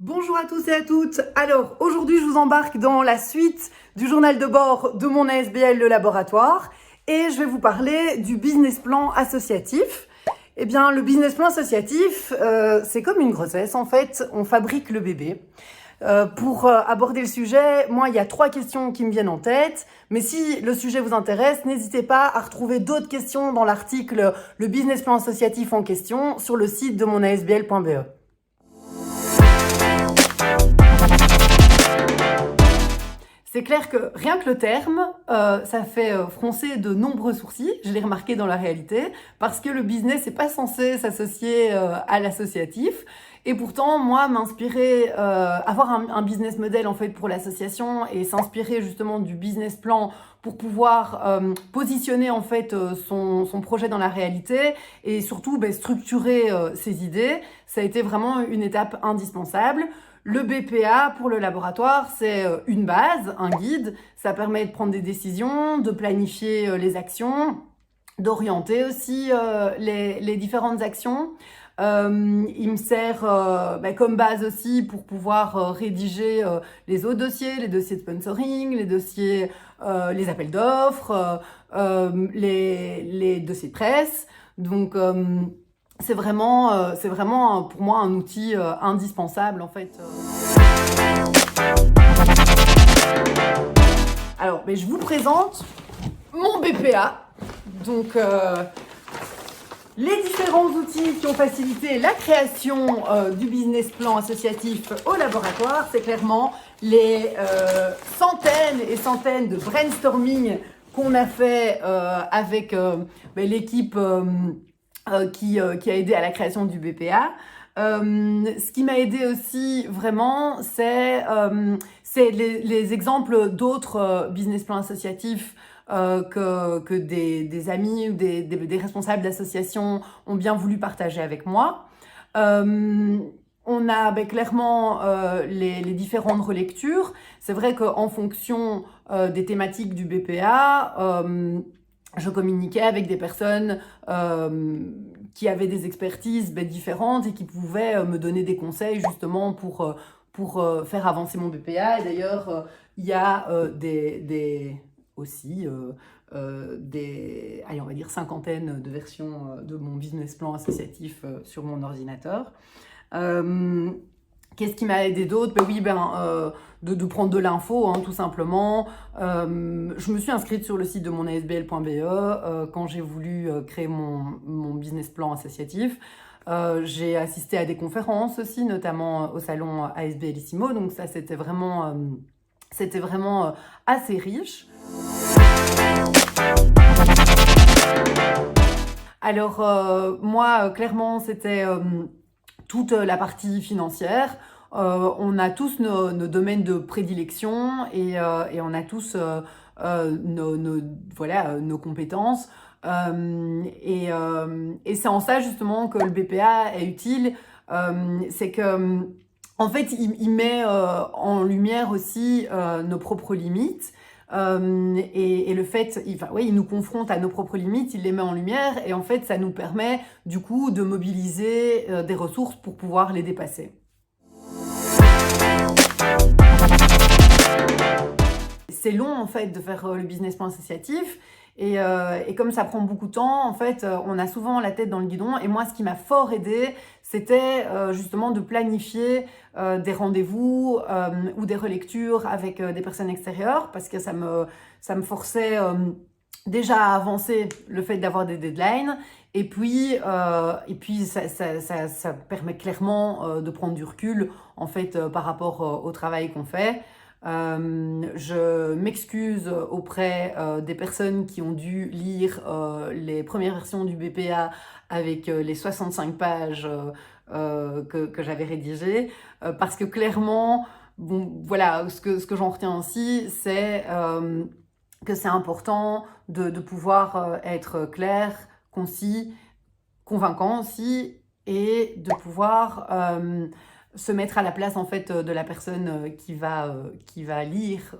Bonjour à tous et à toutes. Alors aujourd'hui je vous embarque dans la suite du journal de bord de mon ASBL le laboratoire et je vais vous parler du business plan associatif. Eh bien le business plan associatif c'est comme une grossesse en fait, on fabrique le bébé. Pour aborder le sujet, moi il y a 3 questions qui me viennent en tête, mais si le sujet vous intéresse, n'hésitez pas à retrouver d'autres questions dans l'article Le business plan associatif en question sur le site de monasbl.be. C'est clair que rien que le terme, ça fait froncer de nombreux sourcils, je l'ai remarqué dans la réalité, parce que le business n'est pas censé s'associer à l'associatif. Et pourtant, moi, m'inspirer, avoir un business model en fait pour l'association et s'inspirer justement du business plan pour pouvoir positionner en fait son projet dans la réalité et surtout structurer ses idées, ça a été vraiment une étape indispensable. Le BPA pour le laboratoire, c'est une base, un guide. Ça permet de prendre des décisions, de planifier les actions, d'orienter aussi les différentes actions. Il me sert comme base aussi pour pouvoir rédiger les autres dossiers, les dossiers de sponsoring, les dossiers, les appels d'offres, les dossiers de presse. Donc, c'est vraiment pour moi un outil indispensable en fait. Alors, je vous présente mon BPA. Donc, les différents outils qui ont facilité la création du business plan associatif au laboratoire, c'est clairement les centaines et centaines de brainstorming qu'on a fait avec l'équipe qui a aidé à la création du BPA. Ce qui m'a aidé aussi vraiment, c'est les exemples d'autres business plans associatifs que des amis ou des responsables d'associations ont bien voulu partager avec moi. On a clairement les différentes relectures. C'est vrai qu'en fonction des thématiques du BPA, je communiquais avec des personnes qui avaient des expertises différentes et qui pouvaient me donner des conseils justement pour faire avancer mon BPA. Et d'ailleurs, il y a aussi on va dire cinquantaine de versions de mon business plan associatif sur mon ordinateur. Qu'est-ce qui m'a aidé d'autre? De prendre de l'info, tout simplement. Je me suis inscrite sur le site de monasbl.be quand j'ai voulu créer mon business plan associatif. J'ai assisté à des conférences aussi, notamment au salon ASBLissimo. Donc ça, c'était vraiment assez riche. Alors, moi, clairement, c'était toute la partie financière. On a tous nos domaines de prédilection et on a tous nos compétences. Et c'est en ça justement que le BPA est utile. C'est que en fait, il met en lumière aussi nos propres limites. Et le fait, il nous confronte à nos propres limites, il les met en lumière et en fait ça nous permet du coup de mobiliser des ressources pour pouvoir les dépasser. C'est long en fait de faire le business plan associatif et comme ça prend beaucoup de temps, en fait on a souvent la tête dans le guidon et moi ce qui m'a fort aidé c'était justement de planifier des rendez-vous ou des relectures avec des personnes extérieures parce que ça me forçait déjà à avancer le fait d'avoir des deadlines et puis ça permet clairement de prendre du recul en fait par rapport au travail qu'on fait. Je m'excuse auprès des personnes qui ont dû lire les premières versions du BPA avec les 65 pages que j'avais rédigées parce que clairement, ce que j'en retiens aussi, c'est que c'est important de pouvoir être clair, concis, convaincant aussi et de pouvoir se mettre à la place en fait de la personne qui va lire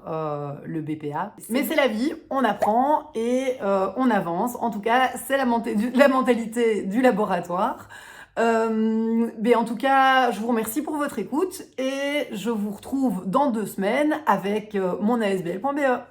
le BPA. Mais c'est la vie, on apprend et on avance. En tout cas, c'est la mentalité du laboratoire. Mais en tout cas, je vous remercie pour votre écoute et je vous retrouve dans 2 semaines avec mon ASBL.be.